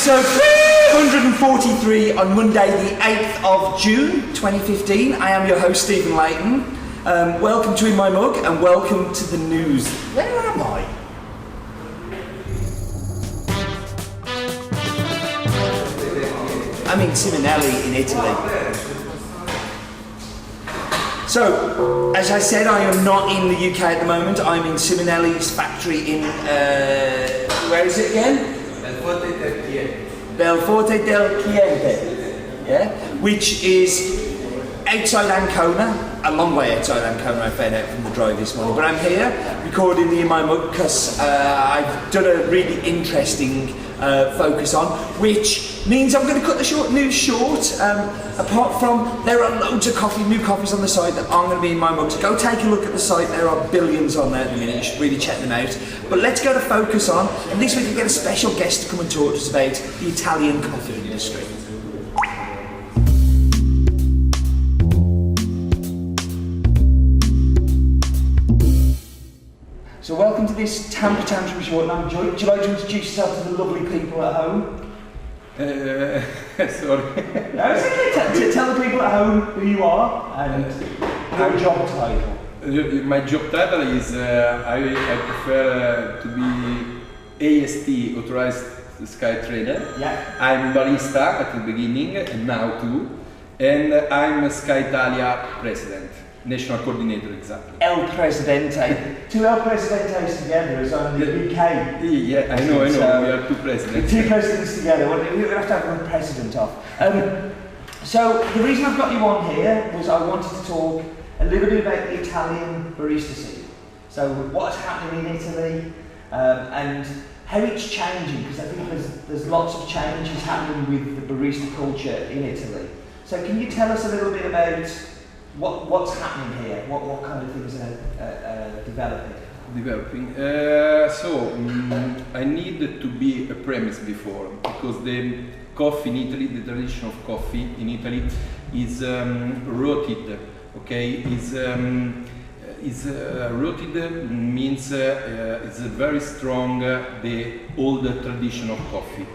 episode 343 on Monday the 8th of June 2015. I am your host Stephen Layton. Welcome to In My Mug and welcome to the news. Where am I? I'm in Simonelli in Italy. So, as I said, I am not in the UK at the moment. I'm in Simonelli's factory in, where is it again? Belforte del Chiente, yeah? Which is outside Ancona, a long way outside Ancona, I found out from the drive this morning. But I'm here recording the In My Mug because I've done a really interesting focus on, which means I'm going to cut the news short. Apart from, there are loads of new coffees on the site that aren't going to be in my mug. So go take a look at the site, there are billions on there at the minute, you should really check them out. But let's go to focus on, and this week we get a special guest to come and talk to us about the Italian coffee industry. So welcome to this Tampa Tantrum Short. Now, would you like to introduce yourself to the lovely people at home? Sorry. No, it's okay. Tell the people at home who you are and your job title. My job title is I prefer to be AST, Authorized Sky Trader. Yeah. I'm barista at the beginning and now too. And I'm Sky Italia President. National coordinator, exactly. El Presidente. Two El Presidentes together is only the UK. Yeah, I know, so we are two presidents. Two presidents together, we have to have one president off. So, the reason I've got you on here was I wanted to talk a little bit about the Italian barista scene. So, what's happening in Italy, and how it's changing, because I think there's lots of changes happening with the barista culture in Italy. So, can you tell us a little bit about what's happening here? What kind of things are developing? I need to be a premise before, because the coffee in Italy, the tradition of coffee in Italy is rooted. Okay, rooted means it's very strong the old tradition of coffee.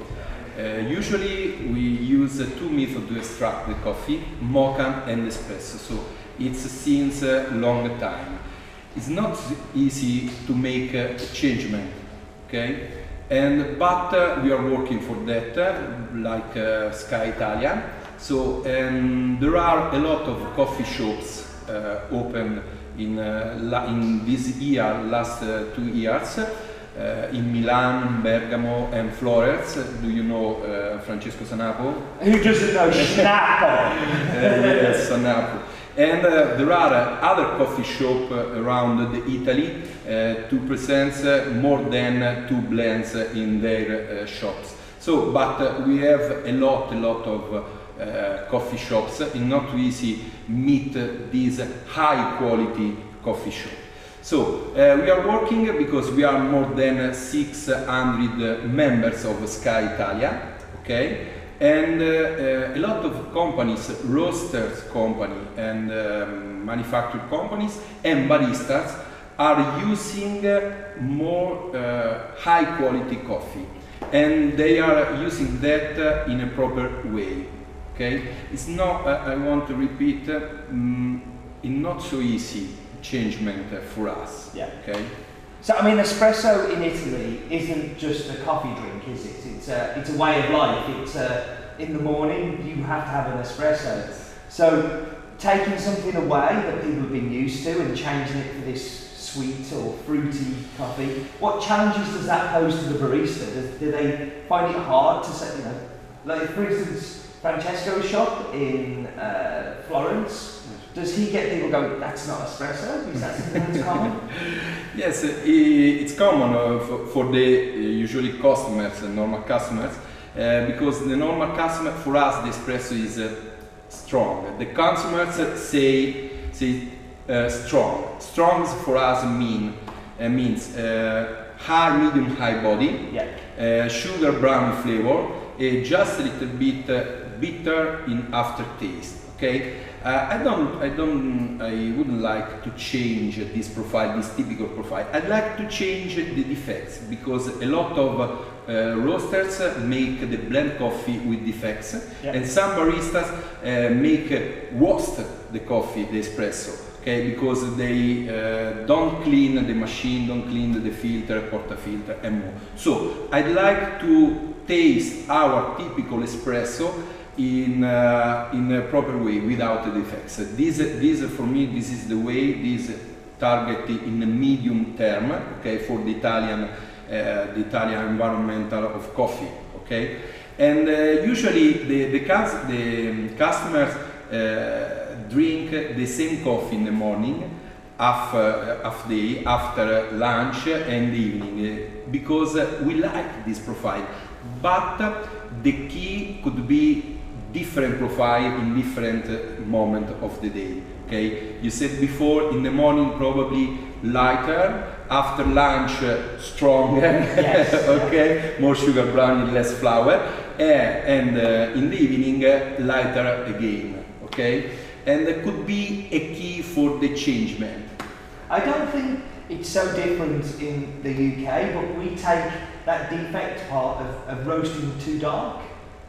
Usually we use two methods to extract the coffee, mocha and espresso, so it's since a long time. It's not easy to make a changement, okay? But we are working for that, like Sky Italia. So there are a lot of coffee shops open in this year, last 2 years. In Milan, Bergamo and Florence. Do you know Francesco Sanapo? Who doesn't know Sanapo? Yes, Sanapo. And there are other coffee shops around Italy to present more than 2 blends in their shops. So, but we have a lot of coffee shops. It's not easy meet these high quality coffee shops. So, we are working because we are more than 600 members of Sky Italia, okay? And a lot of companies, roasters company and manufacturing companies and baristas are using more high quality coffee. And they are using that in a proper way, okay? It's not, I want to repeat, it's not so easy changement for us. Yeah. Okay. So I mean, espresso in Italy isn't just a coffee drink, is it? It's a way of life. It's in the morning you have to have an espresso. So taking something away that people have been used to and changing it for this sweet or fruity coffee, what challenges does that pose to the barista? Do they find it hard to say, like for instance, Francesco's shop in Florence? Does he get people going, that's not espresso? Is that something that's common? Yes, it's common for the usually customers, normal customers, because the normal customer, for us, the espresso is strong. The consumers say strong. Strong for us means high, medium, high body, yeah. Sugar brown flavor, just a little bit bitter in aftertaste. Okay, I wouldn't like to change this profile, this typical profile. I'd like to change the defects because a lot of roasters make the blend coffee with defects, and some baristas make roast the coffee, the espresso. Okay, because they don't clean the machine, don't clean the filter, portafilter, and more. So I'd like to taste our typical espresso in a proper way, without the defects. This for me, this is the way. This target in the medium term. Okay, for the Italian environmental of coffee. Okay, and usually the customers drink the same coffee in the morning, half day, after lunch and evening, because we like this profile. But the key could be different profile in different moment of the day. Okay, you said before, in the morning probably lighter, after lunch stronger, yes. Okay, more sugar brownie, less flour, and in the evening lighter again. Okay, and it could be a key for the changement. I don't think it's so different in the UK, but we take that defect part of roasting too dark,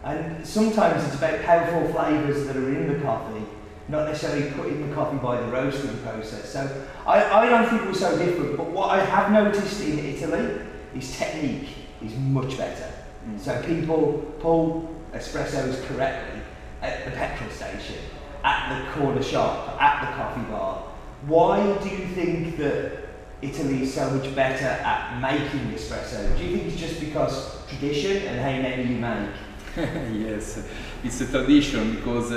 and sometimes it's about powerful flavours that are in the coffee, not necessarily put in the coffee by the roasting process. So I don't think we're so different, but what I have noticed in Italy is technique is much better. So people pull espressos correctly at the petrol station, at the corner shop, at the coffee bar. Why do you think that Italy is so much better at making espresso? Do you think it's just because tradition and how many you make? Yes, it's a tradition because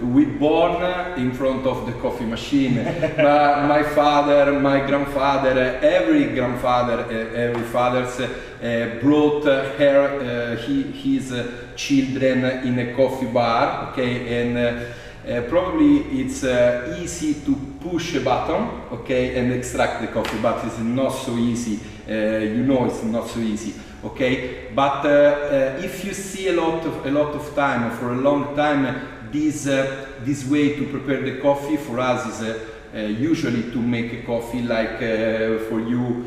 we born in front of the coffee machine. My father, my grandfather, every fathers brought his children in a coffee bar. Okay, and probably it's easy to push a button, okay, and extract the coffee, but it's not so easy. You know, it's not so easy. Okay, but if you see a lot of time, for a long time, this way to prepare the coffee for us is usually to make a coffee like for you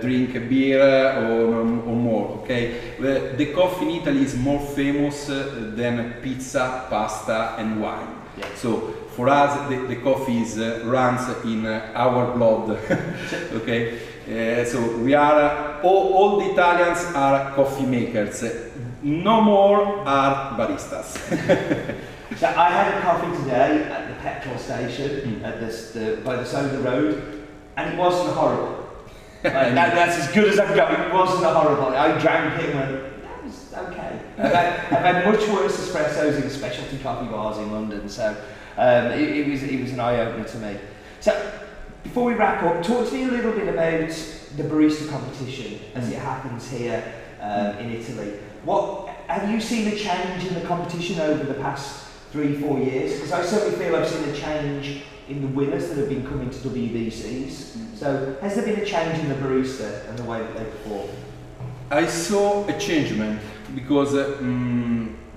drink a beer or more. Okay, the coffee in Italy is more famous than pizza, pasta, and wine. Yeah. So for us, the coffee runs in our blood. Okay. So we are all the Italians are coffee makers. No more are baristas. So I had a coffee today at the petrol station at by the side of the road, and it wasn't horrible. Like, that's as good as I've got. It wasn't horrible. I drank it and went, that was okay. I've had much worse espressos in specialty coffee bars in London, so it was an eye opener to me. So, before we wrap up, talk to me a little bit about the barista competition as it happens here in Italy. What have you seen a change in the competition over the past 3-4 years? Because I certainly feel I've seen a change in the winners that have been coming to WBCs. So has there been a change in the barista and the way that they perform? I saw a changement because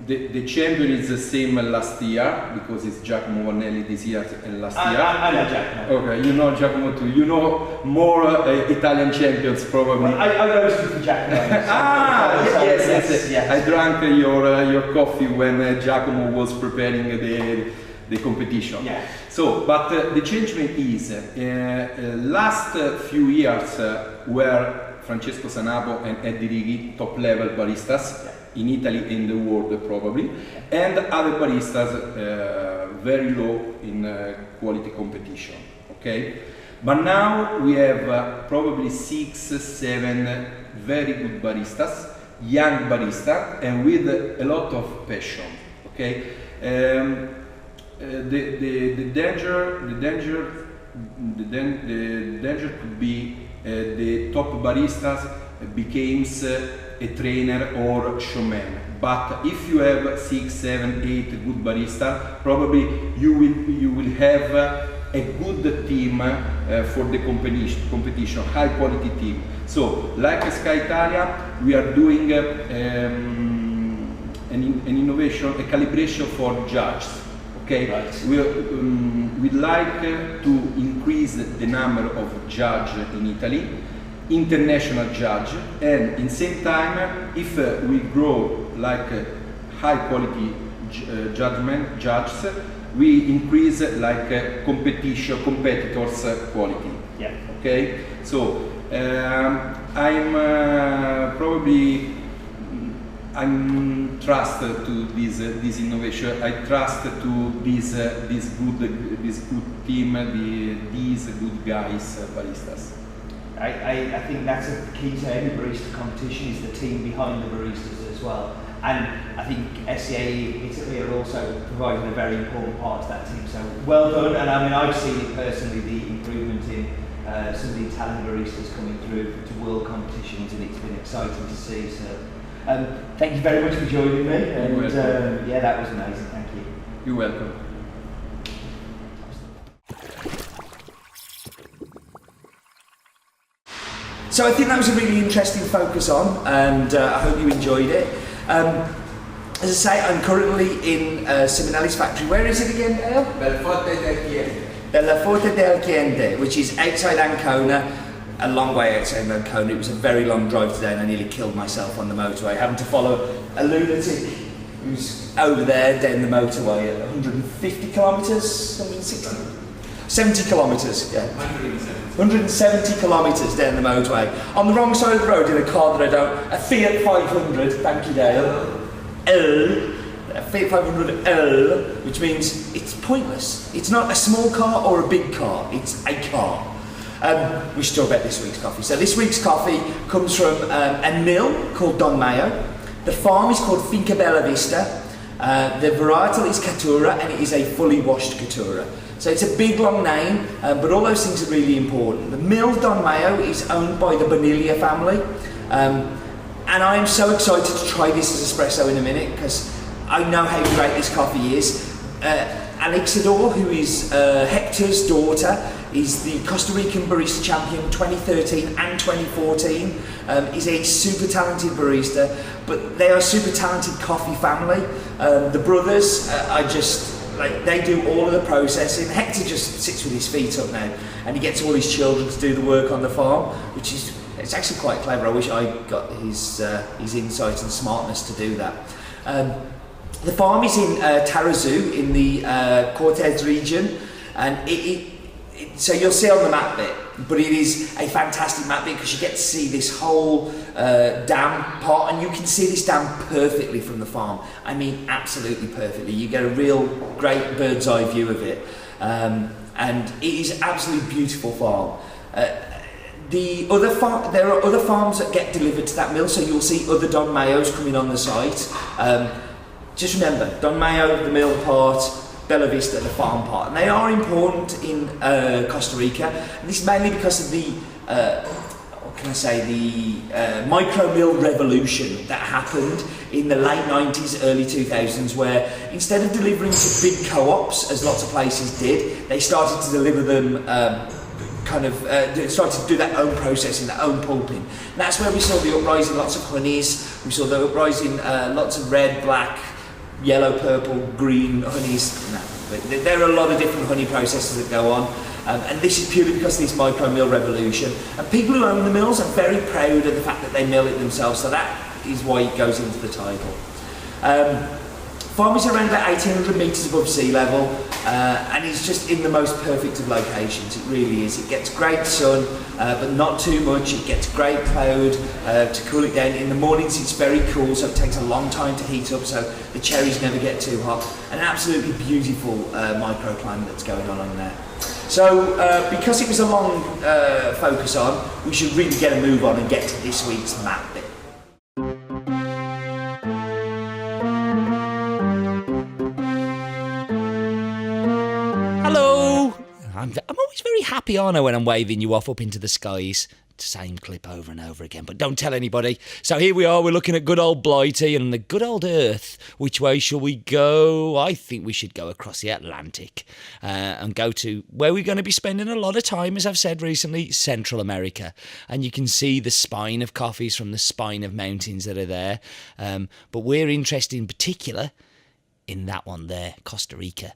the champion is the same last year, because it's Giacomo Vanelli this year and last year. I know Giacomo. Okay, you know Giacomo too. You know more Italian champions probably. Well, I roasted for Giacomo. Yes. I drank your coffee when Giacomo was preparing the competition. Yeah. So, but the changement is last few years were Francesco Sanabo and Eddie Righi top level baristas in Italy and in the world probably, and other baristas very low in quality competition. Okay, but now we have probably 6-7 very good baristas, young barista, and with a lot of passion. Okay, the danger could be the top baristas becomes a trainer or showman. But if you have 6, 7, 8 good barista, probably you will have a good team for the competition, high quality team. So, like Sky Italia, we are doing an innovation, a calibration for judges. Okay, Right. we'd like to increase the number of judge in Italy, international judge, and in same time, if we grow like high quality judges, we increase like competitors quality. Yeah. Okay, so I'm probably I'm trusted to this innovation. I trust to this good team, these good guys, baristas. I think that's a key to every barista competition is the team behind the baristas as well. And I think SCA Italy are also providing a very important part to that team. So well done. And I mean, I've seen it personally, the improvement in some of the Italian baristas coming through to world competitions, and it's been exciting to see. So thank you very much for joining me. And yeah, that was amazing. Thank you. You're welcome. So I think that was a really interesting focus on, and I hope you enjoyed it. As I say, I'm currently in Simonelli's factory. Where is it again, Dale? Bella Forte del Chiente, which is outside Ancona, a long way outside Ancona. It was a very long drive today and I nearly killed myself on the motorway, having to follow a lunatic who's over there down the motorway at 150 kilometres, 160? 70 kilometres, yeah. 170 kilometres down the motorway. On the wrong side of the road in a car that I don't, a Fiat 500, thank you Dale, a Fiat 500L, which means it's pointless. It's not a small car or a big car, it's a car. We should talk about this week's coffee. So this week's coffee comes from a mill called Don Mayo. The farm is called Finca Bella Vista. The varietal is Caturra, and it is a fully washed Caturra. So it's a big long name, but all those things are really important. The mill Don Mayo is owned by the Boniglia family, and I am so excited to try this as espresso in a minute because I know how great this coffee is. Alexador, who is Hector's daughter, is the Costa Rican barista champion 2013 and 2014. Is a super talented barista, but they are a super talented coffee family. The brothers are just like, they do all of the processing. Hector just sits with his feet up now, and he gets all his children to do the work on the farm, which is it's actually quite clever. I wish I got his insight and smartness to do that. The farm is in Tarazu in the Cortez region, and so you'll see on the map bit, but it is a fantastic map bit because you get to see this whole dam part, and you can see this dam perfectly from the farm. I mean, absolutely perfectly. You get a real great bird's eye view of it, and it is absolutely beautiful farm. There are other farms that get delivered to that mill, so you'll see other Don Mayos coming on the site. Just remember, Don Mayo, the mill part, Bella Vista, the farm part, and they are important in Costa Rica. And this is mainly because of the, micro mill revolution that happened in the late 90s, early 2000s, where instead of delivering to big co-ops, as lots of places did, they started to deliver them started to do their own processing, their own pulping. And that's where we saw the uprising, lots of honeys. We saw the uprising, lots of red, black, yellow, purple, green honeys. No, there are a lot of different honey processes that go on, and this is purely because of this micro mill revolution. And people who own the mills are very proud of the fact that they mill it themselves, so that is why it goes into the title. Farm is around about 1800 metres above sea level, and it's just in the most perfect of locations. It really is. It gets great sun, but not too much. It gets great cloud to cool it down. In the mornings it's very cool, so it takes a long time to heat up, so the cherries never get too hot. And an absolutely beautiful microclimate that's going on there. So because it was a long focus on, we should really get a move on and get to this week's map bit. I'm always very happy, aren't I, when I'm waving you off up into the skies. Same clip over and over again, but don't tell anybody. So here we are, we're looking at good old Blighty and the good old Earth. Which way shall we go? I think we should go across the Atlantic and go to where we're going to be spending a lot of time, as I've said recently, Central America. And you can see the spine of coffees from the spine of mountains that are there. But we're interested in particular in that one there, Costa Rica.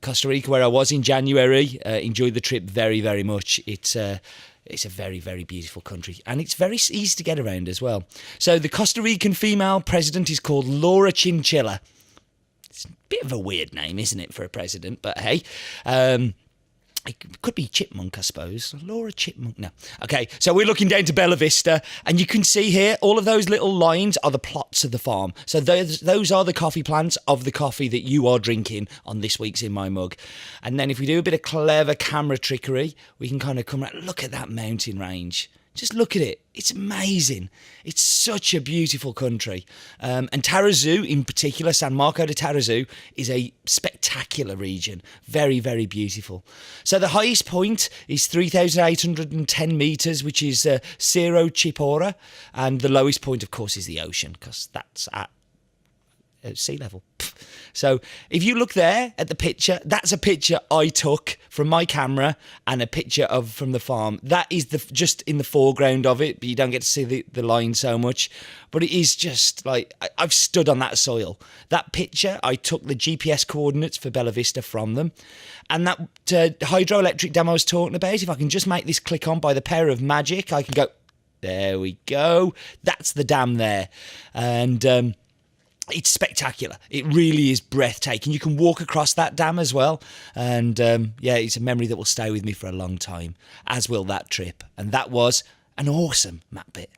Costa Rica, where I was in January, enjoyed the trip very, very much. It's a very, very beautiful country, and it's very easy to get around as well. So the Costa Rican female president is called Laura Chinchilla. It's a bit of a weird name, isn't it, for a president? But hey, it could be Chipmunk, I suppose. Laura Chipmunk, no. Okay, so we're looking down to Bella Vista, and you can see here, all of those little lines are the plots of the farm. So those are the coffee plants of the coffee that you are drinking on this week's In My Mug. And then if we do a bit of clever camera trickery, we can kind of come around. Look at that mountain range. Just look at it. It's amazing. It's such a beautiful country. And Tarrazú in particular, San Marco de Tarrazú, is a spectacular region. Very, very beautiful. So the highest point is 3,810 metres, which is Cerro Chipora. And the lowest point, of course, is the ocean, because that's at sea level. So if you look there at the picture, that's a picture I took from my camera and a picture from the farm. That is just in the foreground of it, but you don't get to see the line so much. But it is just like, I've stood on that soil. That picture, I took the GPS coordinates for Bella Vista from them. And that hydroelectric dam I was talking about, if I can just make this click on by the power of magic, I can go, there we go. That's the dam there. And it's spectacular. It really is breathtaking. You can walk across that dam as well. And yeah, it's a memory that will stay with me for a long time, as will that trip. And that was an awesome map bit.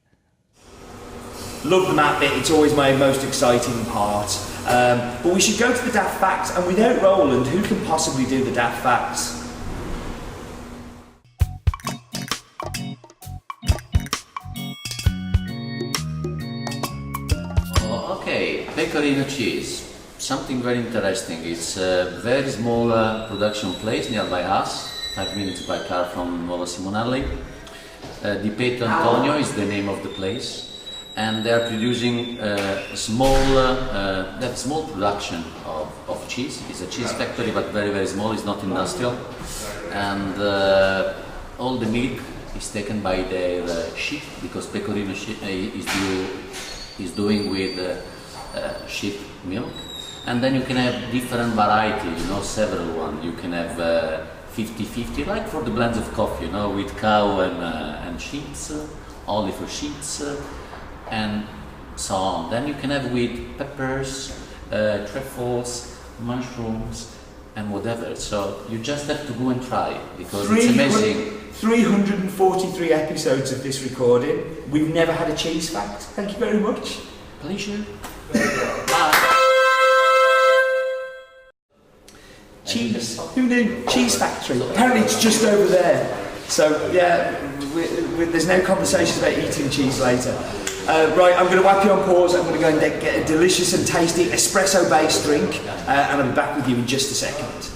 Love the map bit, it's always my most exciting part. But we should go to the daft facts, and without Roland, who can possibly do the daft facts? Okay, pecorino cheese. Something very interesting. It's a very small production place nearby us, 5 minutes by car from Nuova Simonelli. Di Petto Antonio is the name of the place, and they are producing a small production of cheese. It's a cheese factory, but very, very small. It's not industrial, and all the milk is taken by their sheep, because pecorino is doing with sheep milk. And then you can have different variety, several ones. You can have 50-50, like for the blends of coffee, with cow and sheets, only for sheets, and so on. Then you can have with peppers, truffles, mushrooms, and whatever. So you just have to go and try, because it's amazing. 343 episodes of this recording. We've never had a cheese fact. Thank you very much. Pleasure. Cheese. Who knew? Cheese factory. Apparently it's just over there. So yeah, there's no conversations about eating cheese later. Right, I'm going to whack you on pause. I'm going to go and get a delicious and tasty espresso-based drink, and I'll be back with you in just a second.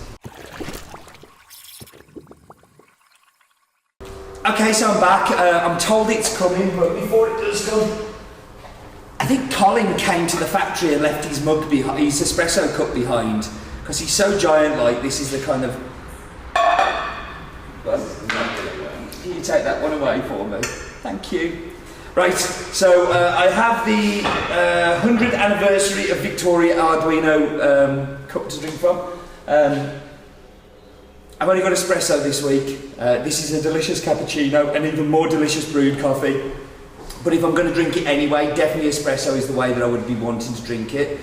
Okay, so I'm back. I'm told it's coming, but before it does come, I think Colin came to the factory and left his mug behind, his espresso cup behind, because he's so giant. Like, this is the kind of. Well, can you take that one away for me? Thank you. Right, so I have the 100th anniversary of Victoria Arduino cup to drink from. I've only got espresso this week. This is a delicious cappuccino, an even more delicious brewed coffee. But if I'm going to drink it anyway, definitely espresso is the way that I would be wanting to drink it.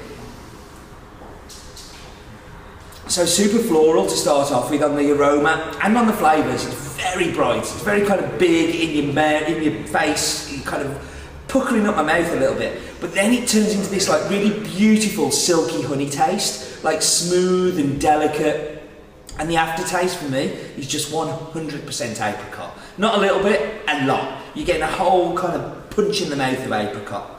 So super floral to start off with on the aroma and on the flavours. It's very bright. It's very kind of big in your face, kind of puckering up my mouth a little bit. But then it turns into this like really beautiful silky honey taste, like smooth and delicate. And the aftertaste for me is just 100% apricot. Not a little bit, a lot. You're getting a whole kind of punch in the mouth of apricot.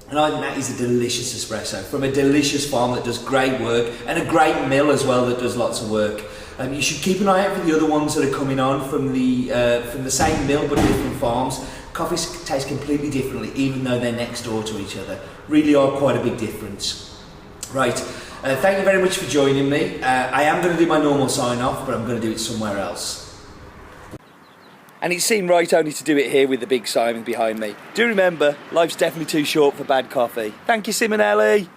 And I think that is a delicious espresso from a delicious farm that does great work, and a great mill as well that does lots of work. You should keep an eye out for the other ones that are coming on from the same mill but different farms. Coffees taste completely differently, even though they're next door to each other. Really are quite a big difference. Right. Thank you very much for joining me. I am going to do my normal sign off, but I'm going to do it somewhere else. and it seemed right only to do it here with the big Simon behind me. Do remember, life's definitely too short for bad coffee. Thank you, Simonelli.